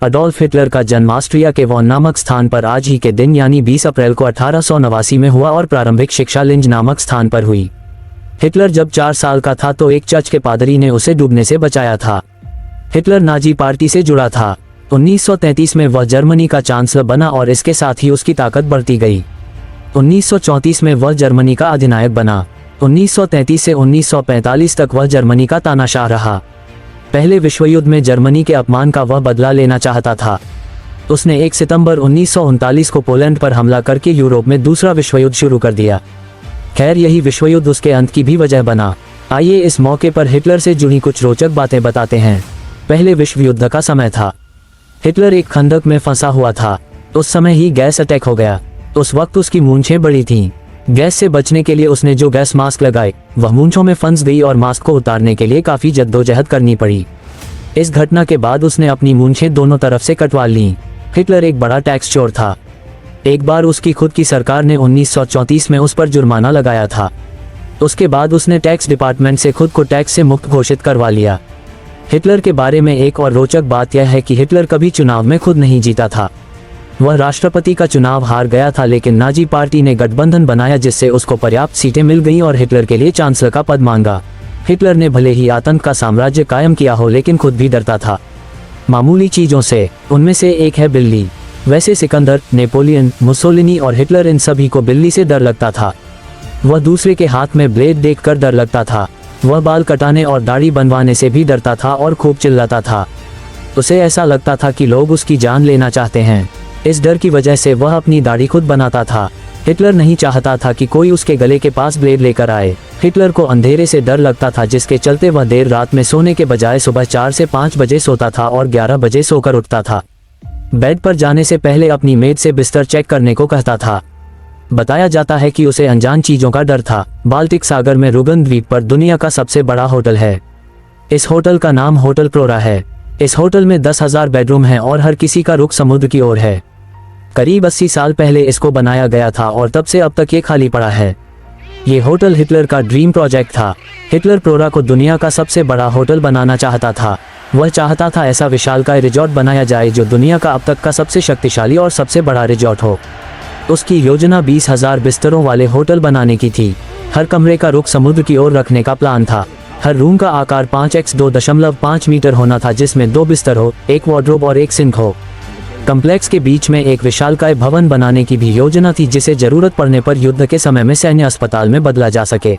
Adolf Hitler का जन्म Austria के वॉन नामक स्थान पर आज ही के दिन यानी 20 अप्रैल को 1889 में हुआ और प्रारंभिक शिक्षा लिंज नामक स्थान पर हुई। हिटलर जब 4 साल का था तो एक चर्च के पादरी ने उसे डूबने से बचाया था। हिटलर नाजी पार्टी से जुड़ा था। 1933 में वह जर्मनी का चांसलर बना और इसके साथ ही उसकी ताकत बढ़ती गई। 1934 में वह जर्मनी का अधिनायक बना। 1933 से 1945 तक वह जर्मनी का तानाशाह रहा। पहले विश्व युद्ध में जर्मनी के अपमान का वह बदला लेना चाहता था। उसने 1 सितंबर 1939 को पोलैंड पर हमला करके यूरोप में दूसरा विश्व युद्ध शुरू कर दिया। खैर, यही विश्व युद्ध उसके अंत की भी वजह बना। आइए इस मौके पर हिटलर से जुड़ी कुछ रोचक बातें बताते हैं। पहले विश्व युद्ध का समय था। हिटलर एक खंदक में फंसा हुआ था। उस समय ही गैस अटैक हो गया। उस वक्त उसकी मूंछें बड़ी थीं। गैस से बचने के लिए उसने जो गैस मास्क लगाए वह मूंछों में फंस गई और मास्क को उतारने के लिए काफी जद्दोजहद करनी पड़ी। इस घटना के बाद उसने अपनी मूंछें दोनों तरफ से कटवा लीं। हिटलर एक बड़ा टैक्स चोर था। एक बार उसकी खुद की सरकार ने 1934 में उस पर जुर्माना लगाया था। उसके बाद उसने टैक्स डिपार्टमेंट से खुद को टैक्स से मुक्त घोषित करवा लिया। हिटलर के बारे में एक और रोचक बात यह है कि हिटलर कभी चुनाव में खुद नहीं जीता था। वह राष्ट्रपति का चुनाव हार गया था, लेकिन नाजी पार्टी ने गठबंधन बनाया जिससे उसको पर्याप्त सीटें मिल गईं और हिटलर के लिए चांसलर का पद मांगा। हिटलर ने भले ही आतंक का साम्राज्य कायम किया हो, लेकिन खुद भी डरता था मामूली चीजों से। उनमें से एक है बिल्ली। वैसे सिकंदर, नेपोलियन, मुसोलिनी और हिटलर, इन सभी को बिल्ली से डर लगता था। वह दूसरे के हाथ में ब्लेड देखकर डर लगता था। वह बाल कटाने और दाढ़ी बनवाने से भी डरता था और खूब चिल्लाता था। उसे ऐसा लगता था कि लोग उसकी जान लेना चाहते हैं। इस डर की वजह से वह अपनी दाढ़ी खुद बनाता था। हिटलर नहीं चाहता था कि कोई उसके गले के पास ब्लेड लेकर आए। हिटलर को अंधेरे से डर लगता था, जिसके चलते वह देर रात में सोने के बजाय सुबह 4 से 5 बजे सोता था और 11 बजे सोकर उठता था। बेड पर जाने से पहले अपनी मेड से बिस्तर चेक करने को कहता था। बताया जाता है कि उसे अनजान चीजों का डर था। बाल्टिक सागर में रुगन द्वीप पर दुनिया का सबसे बड़ा होटल है। इस होटल का नाम होटल प्रोरा है। इस होटल में 10,000 बेडरूम हैं और हर किसी का रुख समुद्र की ओर है। करीब 80 साल पहले इसको बनाया गया था और तब से अब तक ये खाली पड़ा है। ये होटल हिटलर का ड्रीम प्रोजेक्ट था। हिटलर प्रोरा को दुनिया का सबसे बड़ा होटल बनाना चाहता था। वह चाहता था ऐसा विशालकाय रिजॉर्ट बनाया जाए जो दुनिया का अब तक का सबसे शक्तिशाली और सबसे बड़ा रिजॉर्ट हो। उसकी योजना 20,000 बिस्तरों वाले होटल बनाने की थी। हर कमरे का रुख समुद्र की ओर रखने का प्लान था। हर रूम का आकार 5x2.5 मीटर होना था, जिसमें 2 बिस्तर हो, एक वार्डरोब और एक सिंक हो। कम्प्लेक्स के बीच में एक विशालकाय भवन बनाने की भी योजना थी, जिसे जरूरत पड़ने पर युद्ध के समय में सैन्य अस्पताल में बदला जा सके।